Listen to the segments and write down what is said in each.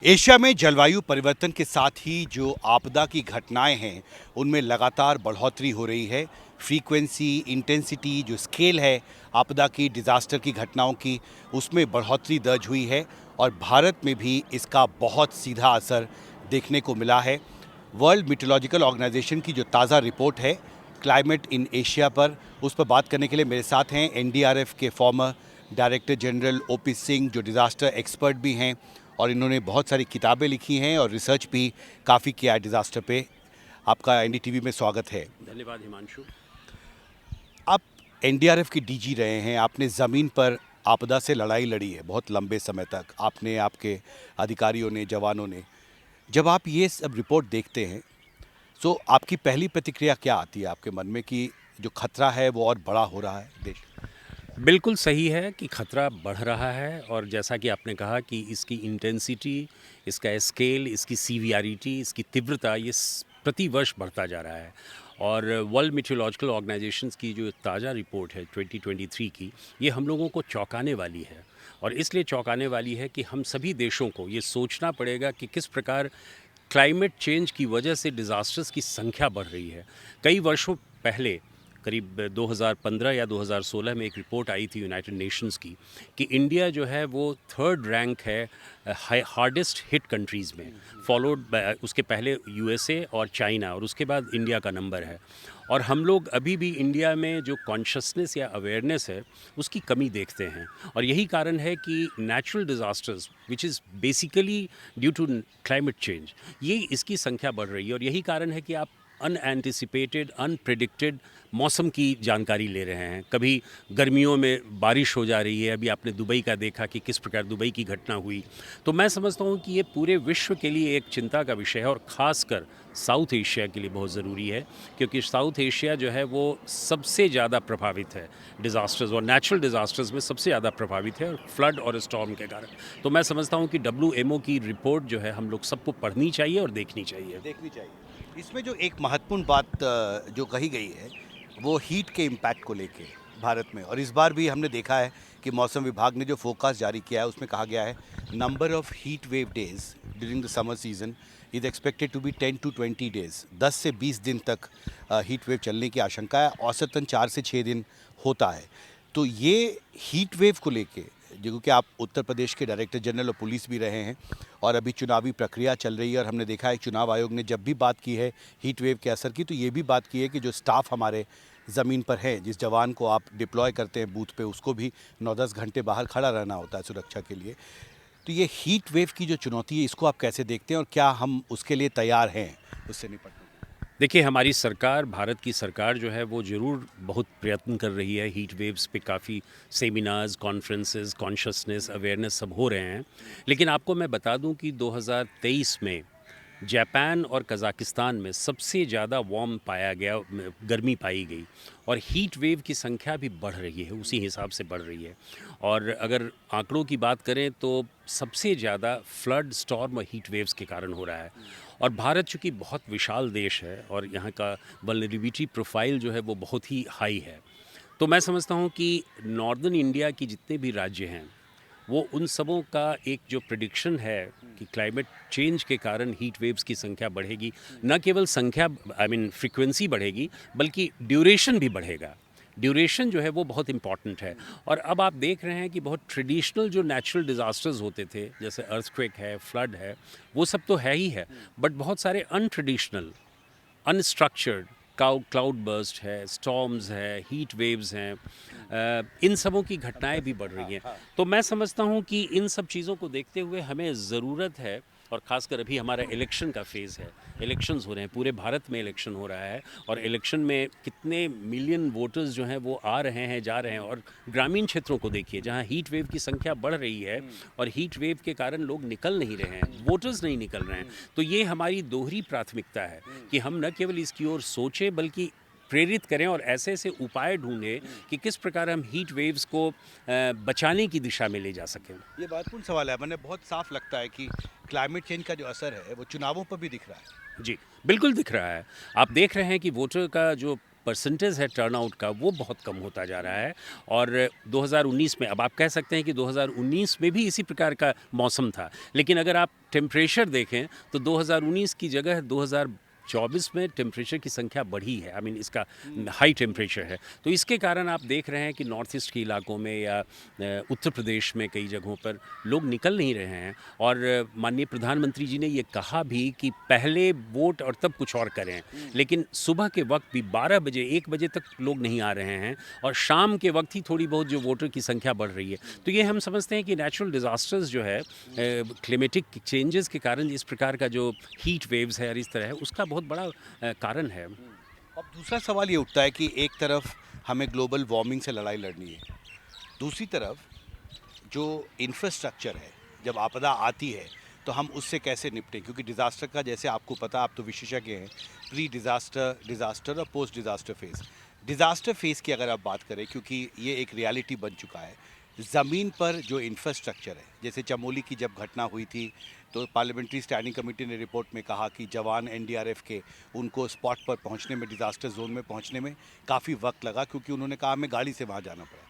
Asia में जलवायु परिवर्तन के साथ ही जो आपदा की घटनाएं हैं उनमें लगातार बढ़ोतरी हो रही है। फ्रीक्वेंसी, इंटेंसिटी, जो स्केल है आपदा की, डिज़ास्टर की घटनाओं की, उसमें बढ़ोतरी दर्ज हुई है और भारत में भी इसका बहुत सीधा असर देखने को मिला है। वर्ल्ड मीटरोलॉजिकल ऑर्गेनाइजेशन की जो ताज़ा रिपोर्ट है क्लाइमेट इन एशिया पर, उस पर बात करने के लिए मेरे साथ हैं एनडीआरएफ के farmer director general OP Singh, जो डिज़ास्टर एक्सपर्ट भी हैं और इन्होंने बहुत सारी किताबें लिखी हैं और रिसर्च भी काफ़ी किया है डिज़ास्टर पे। आपका एनडीटीवी में स्वागत है। धन्यवाद हिमांशु। आप एनडीआरएफ की डीजी रहे हैं, आपने ज़मीन पर आपदा से लड़ाई लड़ी है बहुत लंबे समय तक, आपने, आपके अधिकारियों ने, जवानों ने। जब आप ये सब रिपोर्ट देखते हैं तो आपकी पहली प्रतिक्रिया क्या आती है आपके मन में कि जो खतरा है वो और बड़ा हो रहा है देश? बिल्कुल सही है कि खतरा बढ़ रहा है और जैसा कि आपने कहा कि इसकी इंटेंसिटी, इसका स्केल, इसकी सीवियरिटी, इसकी तीव्रता ये प्रति वर्ष बढ़ता जा रहा है। और वर्ल्ड मीटरोलॉजिकल ऑर्गेनाइजेशंस की जो ताज़ा रिपोर्ट है 2023 की, ये हम लोगों को चौंकाने वाली है। और इसलिए चौंकाने वाली है कि हम सभी देशों को ये सोचना पड़ेगा कि किस प्रकार क्लाइमेट चेंज की वजह से डिज़ास्टर्स की संख्या बढ़ रही है। कई वर्षों पहले, करीब 2015 या 2016 में एक रिपोर्ट आई थी यूनाइटेड नेशंस की कि इंडिया जो है वो थर्ड रैंक है हार्डेस्ट हिट कंट्रीज़ में, फॉलोड बाय, उसके पहले यूएसए और चाइना, और उसके बाद इंडिया का नंबर है। और हम लोग अभी भी इंडिया में जो कॉन्शसनेस या अवेयरनेस है उसकी कमी देखते हैं। और यही कारण है कि natural disasters which is basically due to climate change, ये इसकी संख्या बढ़ रही है। और यही कारण है कि आप अनएंटिसिपेटेड, अनप्रिडिक्टेड मौसम की जानकारी ले रहे हैं। कभी गर्मियों में बारिश हो जा रही है, अभी आपने दुबई का देखा कि किस प्रकार दुबई की घटना हुई। तो मैं समझता हूँ कि ये पूरे विश्व के लिए एक चिंता का विषय है और ख़ासकर साउथ एशिया के लिए बहुत ज़रूरी है, क्योंकि साउथ एशिया जो है वो सबसे ज़्यादा प्रभावित है डिज़ास्टर्स और नेचुरल डिज़ास्टर्स में सबसे ज़्यादा प्रभावित है, फ्लड और स्टॉर्म के कारण। तो मैं समझता हूँ कि WMO की रिपोर्ट जो है हम लोग सबको पढ़नी चाहिए और देखनी चाहिए। इसमें जो एक महत्वपूर्ण बात जो कही गई है वो हीट के इम्पैक्ट को लेके भारत में, और इस बार भी हमने देखा है कि मौसम विभाग ने जो फोरकास्ट जारी किया है उसमें कहा गया है number of heat wave days during the summer season is expected to be 10 to 20 days. 10 से 20 दिन तक हीट वेव चलने की आशंका है, औसतन 4 से 6 दिन होता है। तो ये हीट वेव को लेके, क्योंकि आप उत्तर प्रदेश के डायरेक्टर जनरल और पुलिस भी रहे हैं और अभी चुनावी प्रक्रिया चल रही है, और हमने देखा है चुनाव आयोग ने जब भी बात की है हीट वेव के असर की तो ये भी बात की है कि जो स्टाफ हमारे ज़मीन पर है, जिस जवान को आप डिप्लॉय करते हैं बूथ पे, उसको भी 9-10 घंटे बाहर खड़ा रहना होता है सुरक्षा के लिए। तो ये हीट वेव की जो चुनौती है इसको आप कैसे देखते हैं और क्या हम उसके लिए तैयार हैं उससे निपटने? देखिए, हमारी सरकार, भारत की सरकार जो है वो ज़रूर बहुत प्रयत्न कर रही है। हीट वेव्स पे काफ़ी सेमिनार्स, कॉन्फ्रेंसेस, कॉन्शसनेस, अवेयरनेस सब हो रहे हैं। लेकिन आपको मैं बता दूं कि 2023 में जापान और कज़ाकिस्तान में सबसे ज़्यादा वार्म पाया गया, गर्मी पाई गई, और हीट वेव की संख्या भी बढ़ रही है, उसी हिसाब से बढ़ रही है। और अगर आंकड़ों की बात करें तो सबसे ज़्यादा फ्लड, स्टॉर्म और हीट वेव्स के कारण हो रहा है। और भारत चूँकि बहुत विशाल देश है और यहाँ का वल्नरेबिलिटी प्रोफाइल जो है वो बहुत ही हाई है, तो मैं समझता हूँ कि नॉर्दर्न इंडिया की जितने भी राज्य हैं वो उन सबों का एक जो प्रिडिक्शन है कि क्लाइमेट चेंज के कारण हीट वेव्स की संख्या बढ़ेगी, न केवल संख्या, आई मीन फ्रीक्वेंसी बढ़ेगी, बल्कि ड्यूरेशन भी बढ़ेगा। ड्यूरेशन जो है वो बहुत इम्पॉर्टेंट है। और अब आप देख रहे हैं कि बहुत ट्रेडिशनल जो नेचुरल डिज़ास्टर्स होते थे, जैसे अर्थक्वेक है, फ्लड है, वो सब तो है ही है, बट बहुत सारे अनट्रेडिशनल, अनस्ट्रक्चर्ड क्लाउड बर्स्ट है, स्टॉर्म्स है, हीट वेव्स हैं, इन सबों की घटनाएं भी बढ़ रही हैं। तो मैं समझता हूं कि इन सब चीज़ों को देखते हुए हमें ज़रूरत है, और ख़ासकर अभी हमारा इलेक्शन का फेज़ है, इलेक्शंस हो रहे हैं, पूरे भारत में इलेक्शन हो रहा है, और इलेक्शन में कितने मिलियन वोटर्स जो हैं वो आ रहे हैं, जा रहे हैं। और ग्रामीण क्षेत्रों को देखिए जहां हीट वेव की संख्या बढ़ रही है और हीट वेव के कारण लोग निकल नहीं रहे हैं, वोटर्स नहीं निकल रहे हैं। तो ये हमारी दोहरी प्राथमिकता है कि हम न केवल इसकी ओर सोचें बल्कि प्रेरित करें और ऐसे ऐसे उपाय ढूंढें कि किस प्रकार हम हीट वेव्स को बचाने की दिशा में ले जा सकें। ये महत्वपूर्ण सवाल है। मैंने बहुत साफ लगता है कि क्लाइमेट चेंज का जो असर है वो चुनावों पर भी दिख रहा है। जी, बिल्कुल दिख रहा है। आप देख रहे हैं कि वोटर का जो परसेंटेज है टर्नआउट का वो बहुत कम होता जा रहा है। और 2019 में अब आप कह सकते हैं कि 2019 में भी इसी प्रकार का मौसम था, लेकिन अगर आप टेम्परेचर देखें तो 2019 की जगह 2024 में टेम्परेचर की संख्या बढ़ी है। आई मीन इसका हाई टेम्परेचर है। तो इसके कारण आप देख रहे हैं कि नॉर्थ ईस्ट के इलाकों में या उत्तर प्रदेश में कई जगहों पर लोग निकल नहीं रहे हैं। और माननीय प्रधानमंत्री जी ने ये कहा भी कि पहले वोट और तब कुछ और करें, लेकिन सुबह के वक्त भी 12 बजे 1 बजे तक लोग नहीं आ रहे हैं और शाम के वक्त ही थोड़ी बहुत जो वोटर की संख्या बढ़ रही है। तो ये हम समझते हैं कि नेचुरल डिज़ास्टर्स जो है, क्लाइमेटिक चेंजेस के कारण इस प्रकार का जो हीट वेव्स है और इस तरह है, उसका बहुत बड़ा कारण है। अब दूसरा सवाल ये उठता है कि एक तरफ हमें ग्लोबल वार्मिंग से लड़ाई लड़नी है, दूसरी तरफ जो इंफ्रास्ट्रक्चर है, जब आपदा आती है तो हम उससे कैसे निपटें, क्योंकि डिज़ास्टर का जैसे आपको पता, आप तो विशेषज्ञ हैं, प्री डिज़ास्टर, डिज़ास्टर और post disaster phase. Disaster phase की अगर आप बात करें, क्योंकि ये एक रियलिटी बन चुका है, ज़मीन पर जो इंफ्रास्ट्रक्चर है, जैसे चमोली की जब घटना हुई थी तो पार्लियामेंट्री स्टैंडिंग कमेटी ने रिपोर्ट में कहा कि जवान एनडीआरएफ के उनको स्पॉट पर पहुंचने में, डिज़ास्टर जोन में पहुंचने में काफ़ी वक्त लगा, क्योंकि उन्होंने कहा हमें गाड़ी से वहां जाना पड़ा।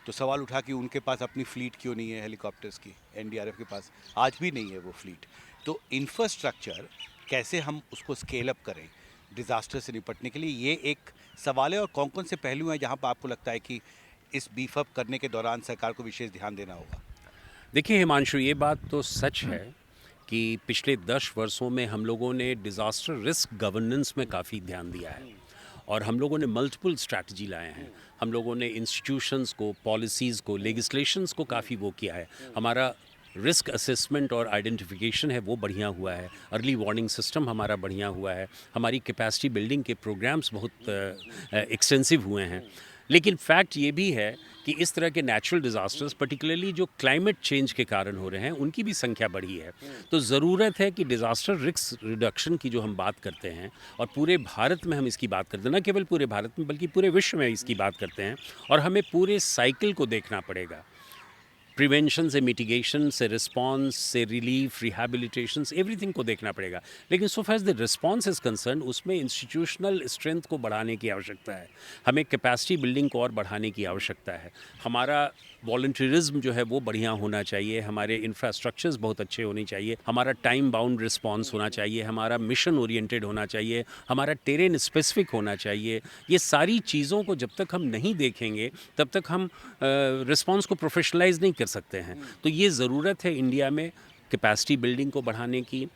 तो सवाल उठा कि उनके पास अपनी फ्लीट क्यों नहीं है हेलीकॉप्टर्स की, एनडीआरएफ के पास आज भी नहीं है वो फ्लीट। तो इंफ्रास्ट्रक्चर कैसे हम उसको स्केल अप करें डिज़ास्टर से निपटने के लिए, ये एक सवाल है। और कौन कौन से पहलू हैं जहाँ पर आपको लगता है कि इस बीफ अप करने के दौरान सरकार को विशेष ध्यान देना होगा? देखिए हिमांशु, ये बात तो सच है कि पिछले 10 वर्षों में हम लोगों ने डिज़ास्टर रिस्क गवर्नेंस में काफ़ी ध्यान दिया है और हम लोगों ने मल्टीपल स्ट्रैटेजी लाए हैं। हम लोगों ने इंस्टीट्यूशंस को, पॉलिसीज़ को, लेजिस्लेशंस को काफ़ी वो किया है। हमारा रिस्क असेसमेंट और आइडेंटिफिकेशन है वो बढ़िया हुआ है। अर्ली वार्निंग सिस्टम हमारा बढ़िया हुआ है। हमारी कैपेसिटी बिल्डिंग के प्रोग्राम्स बहुत एक्सटेंसिव हुए हैं। लेकिन फैक्ट ये भी है कि इस तरह के नेचुरल डिज़ास्टर्स, पर्टिकुलरली जो क्लाइमेट चेंज के कारण हो रहे हैं, उनकी भी संख्या बढ़ी है। तो ज़रूरत है कि डिज़ास्टर रिस्क रिडक्शन की जो हम बात करते हैं, और पूरे भारत में हम इसकी बात करते हैं, न केवल पूरे भारत में बल्कि पूरे विश्व में इसकी बात करते हैं, और हमें पूरे साइकिल को देखना पड़ेगा। प्रिवेंशन से मिटिगेशन से रिस्पॉन्स से रिलीफ, रिहैबिलिटेशंस, एवरीथिंग को देखना पड़ेगा। लेकिन so far as the response is concern, उसमें इंस्टीट्यूशनल स्ट्रेंथ को बढ़ाने की आवश्यकता है। हमें कैपेसिटी बिल्डिंग को और बढ़ाने की आवश्यकता है। हमारा वॉलंटियरिज्म जो है वो बढ़िया होना चाहिए। हमारे इंफ्रास्ट्रक्चर्स बहुत अच्छे होने चाहिए। हमारा टाइम बाउंड रिस्पॉन्स होना चाहिए। हमारा मिशन ओरिएंटेड होना चाहिए। हमारा टेरेन स्पेसिफिक होना चाहिए। ये सारी चीज़ों को जब तक हम नहीं देखेंगे तब तक हम रिस्पॉन्स को प्रोफेशनलाइज नहीं कर सकते हैं। तो ये ज़रूरत है इंडिया में कैपेसिटी बिल्डिंग को बढ़ाने की,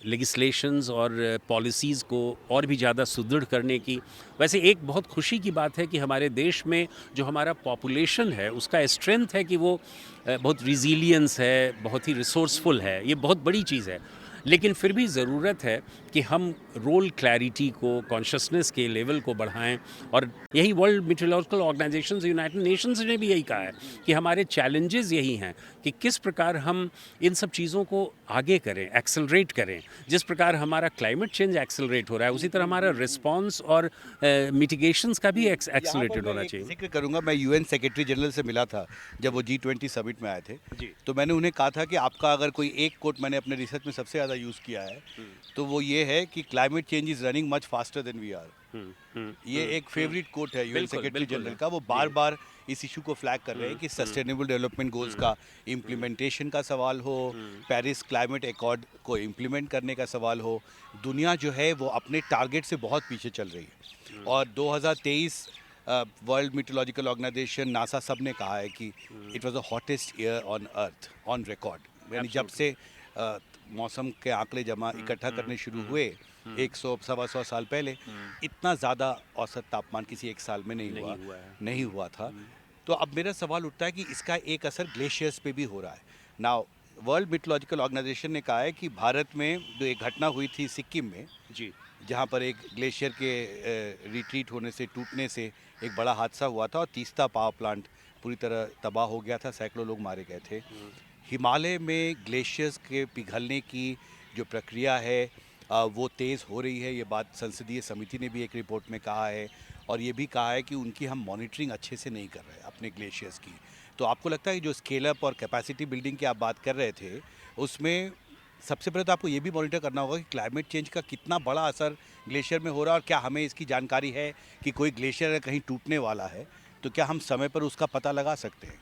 लेगिस्लेशंस और पॉलिसीज़ को और भी ज़्यादा सुदृढ़ करने की। वैसे एक बहुत खुशी की बात है कि हमारे देश में जो हमारा पॉपुलेशन है उसका स्ट्रेंथ है कि वो बहुत रिजिलियंस है, बहुत ही रिसोर्सफुल है। ये बहुत बड़ी चीज़ है। लेकिन फिर भी ज़रूरत है कि हम रोल क्लैरिटी को, कॉन्शसनेस के लेवल को बढ़ाएं। और यही World Meteorological Organization, United Nations ने भी यही कहा है कि हमारे चैलेंजेस यही हैं कि किस प्रकार हम इन सब चीज़ों को आगे करें, एक्सेलरेट करें। जिस प्रकार हमारा क्लाइमेट चेंज एक्सेलरेट हो रहा है, उसी तरह हमारा रिस्पॉन्स और मिटिगेशंस का भी एक्सेलरेटेड होना चाहिए। जिक्र करूंगा, मैं यूएन सेक्रेटरी जनरल से मिला था जब वो G20 समिट में आए थे। जी। तो मैंने उन्हें कहा था कि आपका अगर कोई एक कोट मैंने अपने रिसर्च में सबसे ज़्यादा यूज़ किया है तो वो ये है कि climate change is running much faster than we are. ये एक फेवरेट कोट है यूएन बिल्कुल, सेक्रेटरी बिल्कुल जनरल है। का। वो बार बार इस इशू को फ्लैग कर रहे हैं कि सस्टेनेबल डेवलपमेंट गोल्स का इम्प्लीमेंटेशन का सवाल हो, पेरिस क्लाइमेट एकॉर्ड को इम्प्लीमेंट करने का सवाल हो, दुनिया जो है वो अपने टारगेट से बहुत पीछे चल रही है। और 2023 वर्ल्ड मीटरोलॉजिकल ऑर्गेनाइजेशन, नासा, सब ने कहा है कि it was the hottest year on earth on record. यानी जब से मौसम के आंकड़े जमा इकट्ठा करने शुरू हुए 100-125 साल पहले, इतना ज़्यादा औसत तापमान किसी एक साल में नहीं हुआ था। तो अब मेरा सवाल उठता है कि इसका एक असर ग्लेशियर्स पे भी हो रहा है। नाउ वर्ल्ड मीटरोलॉजिकल ऑर्गेनाइजेशन ने कहा है कि भारत में जो एक घटना हुई थी सिक्किम में, जी। जहाँ पर एक ग्लेशियर के रिट्रीट होने से, टूटने से एक बड़ा हादसा हुआ था और तीस्ता पावर प्लांट पूरी तरह तबाह हो गया था, सैकड़ों लोग मारे गए थे। हिमालय में ग्लेशियर्स के पिघलने की जो प्रक्रिया है वो तेज़ हो रही है। ये बात संसदीय समिति ने भी एक रिपोर्ट में कहा है, और ये भी कहा है कि उनकी हम मॉनिटरिंग अच्छे से नहीं कर रहे अपने ग्लेशियर्स की। तो आपको लगता है कि जो स्केल अप और कैपेसिटी बिल्डिंग की आप बात कर रहे थे, उसमें सबसे पहले तो आपको ये भी मॉनिटर करना होगा कि क्लाइमेट चेंज का कितना बड़ा असर ग्लेशियर में हो रहा है, और क्या हमें इसकी जानकारी है कि कोई ग्लेशियर कहीं टूटने वाला है, तो क्या हम समय पर उसका पता लगा सकते हैं?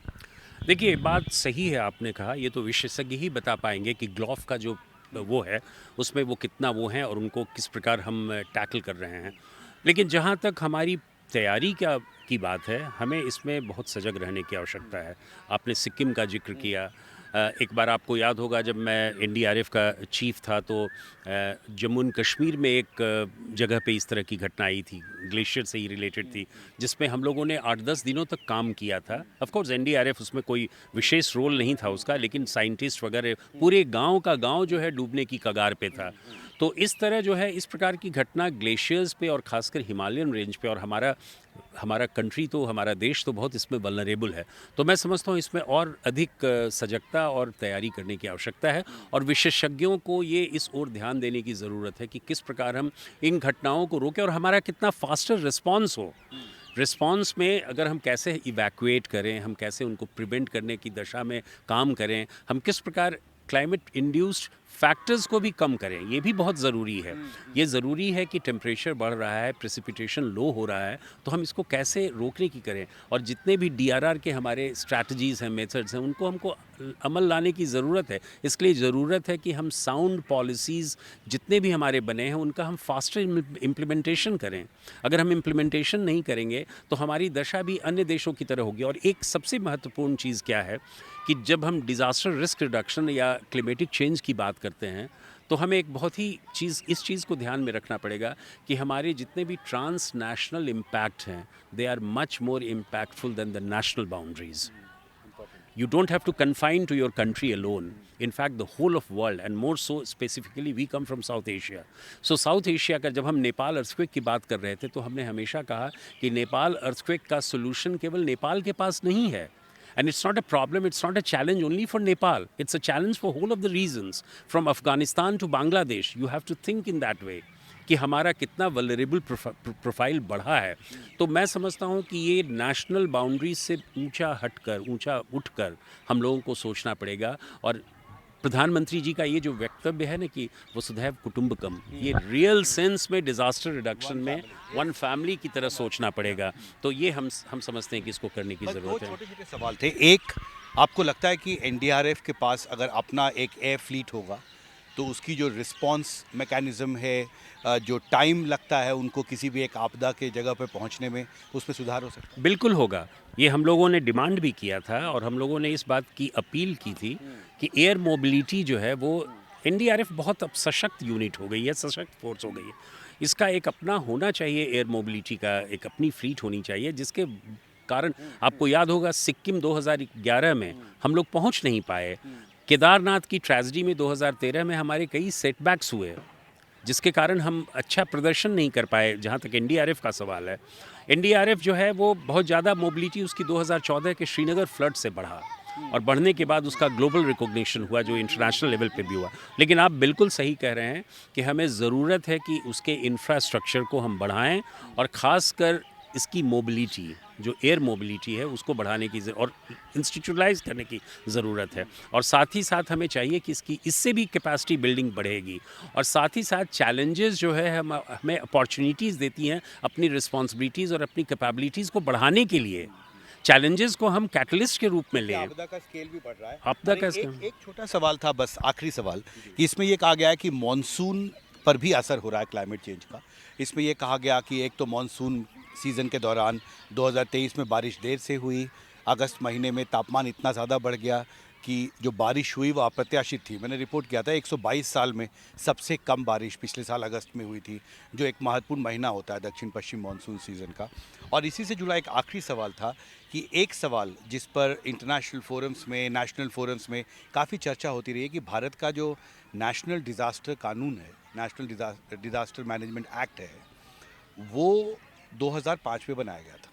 देखिए, बात सही है आपने कहा, ये तो विशेषज्ञ ही बता पाएँगे कि ग्लोफ का जो वो है, उसमें वो कितना वो हैं और उनको किस प्रकार हम टैकल कर रहे हैं। लेकिन जहाँ तक हमारी तैयारी की बात है, हमें इसमें बहुत सजग रहने की आवश्यकता है। आपने सिक्किम का ज़िक्र किया। एक बार आपको याद होगा जब मैं एनडीआरएफ का चीफ़ था तो जम्मू एंड कश्मीर में एक जगह पे इस तरह की घटना आई थी, ग्लेशियर से ही रिलेटेड थी, जिसमें हम लोगों ने 8-10 दिनों तक काम किया था। ऑफ कोर्स एनडीआरएफ उसमें कोई विशेष रोल नहीं था उसका, लेकिन साइंटिस्ट वगैरह पूरे गाँव का गाँव जो है डूबने की कगार पे था। तो इस तरह जो है इस प्रकार की घटना ग्लेशियर्स पे और ख़ासकर हिमालयन रेंज पे, और हमारा हमारा कंट्री तो हमारा देश तो बहुत इसमें वल्नरेबल है। तो मैं समझता हूँ इसमें और अधिक सजगता और तैयारी करने की आवश्यकता है, और विशेषज्ञों को ये इस ओर ध्यान देने की ज़रूरत है कि किस प्रकार हम इन घटनाओं को रोकें और हमारा कितना फास्टर रिस्पॉन्स हो। रिस्पॉन्स में अगर हम कैसे इवैक्यूएट करें, हम कैसे उनको प्रिवेंट करने की दशा में काम करें, हम किस प्रकार क्लाइमेट इंड्यूस्ड फैक्टर्स को भी कम करें, ये भी बहुत ज़रूरी है। ये ज़रूरी है कि टेम्परेचर बढ़ रहा है, प्रेसिपिटेशन लो हो रहा है, तो हम इसको कैसे रोकने की करें, और जितने भी डीआरआर के हमारे स्ट्रैटेजीज़ हैं, मेथड्स हैं, उनको हमको अमल लाने की ज़रूरत है। इसके लिए ज़रूरत है कि हम साउंड पॉलिसीज़ जितने भी हमारे बने हैं उनका हम फास्टर इम्प्लीमेंटेशन करें। अगर हम इम्प्लीमेंटेशन नहीं करेंगे तो हमारी दशा भी अन्य देशों की तरह होगी। और एक सबसे महत्वपूर्ण चीज़ क्या है कि जब हम डिज़ास्टर रिस्क रिडक्शन या क्लिमेटिक चेंज की बात करते हैं, तो हमें एक बहुत ही इस चीज़ को ध्यान में रखना पड़ेगा कि हमारे जितने भी ट्रांसनेशनल इम्पैक्ट हैं, they are much more impactful than the national boundaries. You don't have to confine to your country alone. In fact, the whole of world, and more so specifically we come from South Asia. So South Asia का जब हम Nepal earthquake की बात कर रहे थे तो हमने हमेशा कहा कि नेपाल अर्थक्वेक का सोल्यूशन केवल नेपाल के पास नहीं है. And it's not a problem, it's not a challenge only for Nepal. It's a challenge for whole of the regions. From Afghanistan to Bangladesh, you have to think in that way. कि हमारा कितना vulnerable profile बढ़ा है. तो मैं समझता हूँ कि ये नेशनल बाउंड्रीज से ऊंचा उठकर हम लोगों को सोचना पड़ेगा. और प्रधानमंत्री जी का ये जो वक्तव्य है ना कि वसुधैव कुटुंबकम, ये रियल सेंस में डिज़ास्टर रिडक्शन में वन फैमिली की तरह सोचना पड़ेगा. तो ये हम समझते हैं कि इसको करने की बस दो ज़रूरत है. छोटे-छोटे सवाल थे। एक, आपको लगता है कि एनडीआरएफ के पास अगर अपना एक एयर फ्लीट होगा, तो उसकी जो रिस्पॉन्स मैकेनिज़्म है, जो टाइम लगता है उनको किसी भी एक आपदा के जगह पे पहुंचने में, उसमें सुधार हो सकता है? बिल्कुल होगा. ये हम लोगों ने डिमांड भी किया था और हम लोगों ने इस बात की अपील की थी कि एयर मोबिलिटी जो है वो, एनडीआरएफ बहुत अब सशक्त यूनिट हो गई है, सशक्त फोर्स हो गई है. इसका एक अपना होना चाहिए, एयर मोबिलिटी का एक अपनी फ्लीट होनी चाहिए, जिसके कारण आपको याद होगा सिक्किम 2011 में हम लोग पहुंच नहीं पाए. केदारनाथ की ट्रेजेडी में 2013 में हमारे कई सेटबैक्स हुए, जिसके कारण हम अच्छा प्रदर्शन नहीं कर पाए. जहाँ तक एनडीआरएफ का सवाल है, एनडीआरएफ जो है वो बहुत ज़्यादा मोबिलिटी उसकी 2014 के श्रीनगर फ्लड से बढ़ा, और बढ़ने के बाद उसका ग्लोबल रिकॉग्निशन हुआ जो इंटरनेशनल लेवल पे भी हुआ. लेकिन आप बिल्कुल सही कह रहे हैं कि हमें ज़रूरत है कि उसके इंफ्रास्ट्रक्चर को हम बढ़ाएं, और ख़ासकर इसकी मोबिलिटी, जो एयर मोबिलिटी है उसको बढ़ाने की और इंस्टीट्यूशनलाइज करने की ज़रूरत है. और साथ ही साथ हमें चाहिए कि इससे भी कैपेसिटी बिल्डिंग बढ़ेगी. और साथ ही साथ चैलेंजेस जो है हमें अपॉर्चुनिटीज़ देती हैं अपनी रिस्पॉन्सिबिलिटीज़ और अपनी कैपेबिलिटीज़ को बढ़ाने के लिए. चैलेंजेस को हम कैटलिस्ट के रूप में लें. आपदा का स्केल भी बढ़ रहा है. आपदा और का एक छोटा सवाल था, बस आखिरी सवाल, कि इसमें ये कहा गया है कि मॉनसून पर भी असर हो रहा है क्लाइमेट चेंज का. इसमें ये कहा गया कि एक तो मॉनसून सीज़न के दौरान 2023 में बारिश देर से हुई, अगस्त महीने में तापमान इतना ज़्यादा बढ़ गया कि जो बारिश हुई वो अप्रत्याशित थी. मैंने रिपोर्ट किया था 122 साल में सबसे कम बारिश पिछले साल अगस्त में हुई थी, जो एक महत्वपूर्ण महीना होता है दक्षिण पश्चिम मानसून सीज़न का. और इसी से जुड़ा एक आखिरी सवाल था कि एक सवाल जिस पर इंटरनेशनल फोरम्स में, नेशनल फोरम्स में काफ़ी चर्चा होती रही है कि भारत का जो नेशनल डिज़ास्टर कानून है, नेशनल डिज़ास्टर मैनेजमेंट एक्ट है, वो 2005 में बनाया गया था.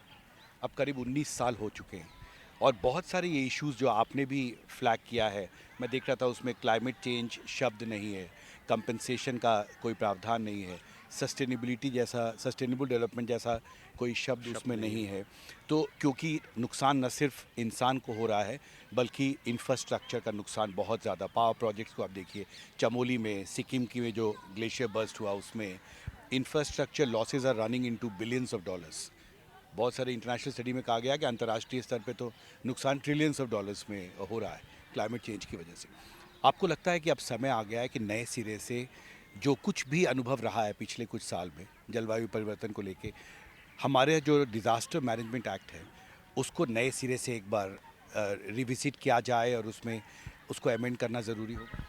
अब करीब 19 साल हो चुके हैं, और बहुत सारे ये इश्यूज़ जो आपने भी फ्लैग किया है, मैं देख रहा था उसमें क्लाइमेट चेंज शब्द नहीं है, कंपनसेशन का कोई प्रावधान नहीं है, सस्टेनेबिलिटी जैसा, सस्टेनेबल डेवलपमेंट जैसा कोई शब्द उसमें नहीं है। तो क्योंकि नुकसान न सिर्फ इंसान को हो रहा है बल्कि इंफ्रास्ट्रक्चर का नुकसान बहुत ज़्यादा। पावर प्रोजेक्ट्स को आप देखिए, चमोली में, सिक्किम की में जो ग्लेशियर बर्स्ट हुआ उसमें infrastructure losses are running into billions of dollars. बहुत सारे इंटरनेशनल स्टडी में कहा गया कि अंतर्राष्ट्रीय स्तर पे तो नुकसान ट्रिलियंस ऑफ डॉलर्स में हो रहा है क्लाइमेट चेंज की वजह से। आपको लगता है कि अब समय आ गया है कि नए सिरे से जो कुछ भी अनुभव रहा है पिछले कुछ साल में जलवायु परिवर्तन को लेके, हमारे जो डिज़ास्टर मैनेजमेंट एक्ट है उसको नए सिरे से एक बार रिविजिट किया जाए और उसमें उसको अमेंड करना ज़रूरी होगा?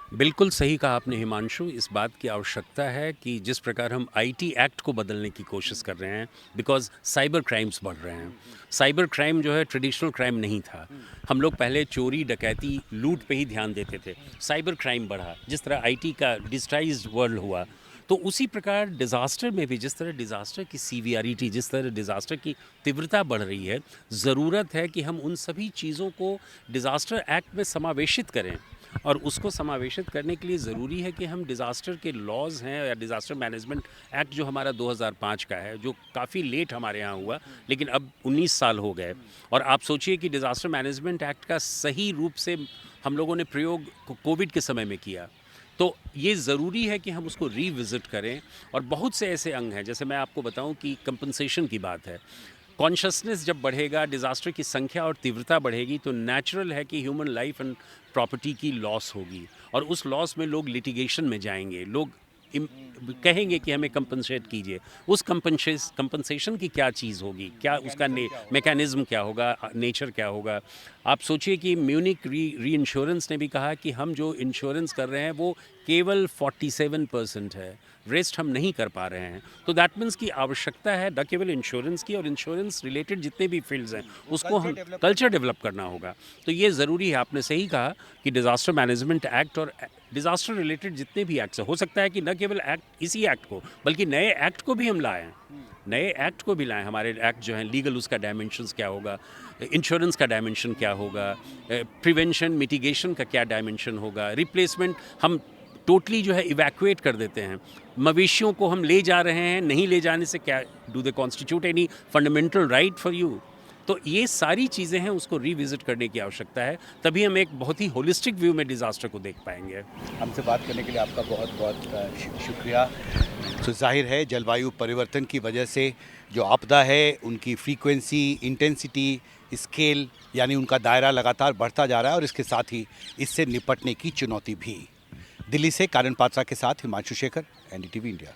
बिल्कुल सही कहा आपने हिमांशु। इस बात की आवश्यकता है कि जिस प्रकार हम आईटी एक्ट को बदलने की कोशिश कर रहे हैं, बिकॉज़ साइबर क्राइम्स बढ़ रहे हैं। साइबर क्राइम जो है ट्रेडिशनल क्राइम नहीं था। हम लोग पहले चोरी, डकैती, लूट पे ही ध्यान देते थे। साइबर क्राइम बढ़ा, जिस तरह आईटी का डिजिटाइज्ड वर्ल्ड हुआ, तो उसी प्रकार डिज़ास्टर में भी जिस तरह डिज़ास्टर की सीवियरिटी, जिस तरह डिज़ास्टर की तीव्रता बढ़ रही है, ज़रूरत है कि हम उन सभी चीज़ों को डिज़ास्टर एक्ट में समावेशित करें। और उसको समावेशित करने के लिए ज़रूरी है कि हम डिज़ास्टर के लॉज़ हैं या डिज़ास्टर मैनेजमेंट एक्ट जो हमारा 2005 का है, जो काफ़ी लेट हमारे यहाँ हुआ, लेकिन अब 19 साल हो गए। और आप सोचिए कि डिज़ास्टर मैनेजमेंट एक्ट का सही रूप से हम लोगों ने प्रयोग कोविड के समय में किया। तो ये ज़रूरी है कि हम उसको रीविज़िट करें। और बहुत से ऐसे अंग हैं, जैसे मैं आपको बताऊं कि कंपनसेशन की बात है। कॉन्शसनेस जब बढ़ेगा, डिज़ास्टर की संख्या और तीव्रता बढ़ेगी, तो नेचुरल है कि ह्यूमन लाइफ एंड प्रॉपर्टी की लॉस होगी। और उस लॉस में लोग लिटिगेशन में जाएंगे, लोग कहेंगे कि हमें कंपनसेट कीजिए। उस कंपनसेशन की क्या चीज़ होगी, क्या उसका मैकेनिज़्म क्या होगा, नेचर क्या होगा। आप सोचिए कि म्यूनिक री इंश्योरेंस ने भी कहा कि हम जो इंश्योरेंस कर रहे हैं वो केवल 47% है, रेस्ट हम नहीं कर पा रहे हैं। तो दैट मीन्स की आवश्यकता है न केवल इंश्योरेंस की, और इंश्योरेंस रिलेटेड जितने भी फील्ड्स हैं उसको हम कल्चर डेवलप करना होगा। तो ये ज़रूरी है। आपने सही कहा कि डिज़ास्टर मैनेजमेंट एक्ट और डिज़ास्टर रिलेटेड जितने भी एक्ट्स हैं, हो सकता है कि न केवल एक्ट इसी एक्ट को बल्कि नए एक्ट को भी हम लाएं, नए एक्ट को भी लाएं। हमारे एक्ट जो हैं लीगल, उसका डायमेंशंस क्या होगा, इंश्योरेंस का डायमेंशन क्या होगा, प्रिवेंशन मिटिगेशन का क्या डायमेंशन होगा, रिप्लेसमेंट हम टोटली जो है इवैक्यूएट कर देते हैं, मवेशियों को हम ले जा रहे हैं, नहीं ले जाने से क्या, do they constitute any fundamental right for you. तो ये सारी चीज़ें हैं, उसको रिविज़िट करने की आवश्यकता है, तभी हम एक बहुत ही होलिस्टिक व्यू में डिज़ास्टर को देख पाएंगे। हमसे बात करने के लिए आपका बहुत बहुत शुक्रिया। तो जाहिर है जलवायु परिवर्तन की वजह से जो आपदा है उनकी फ्रीक्वेंसी, इंटेंसिटी, स्केल यानी उनका दायरा लगातार बढ़ता जा रहा है और इसके साथ ही इससे निपटने की चुनौती भी। दिल्ली से कानन पात्रा के साथ हिमांशु शेखर, एनडीटीवी इंडिया।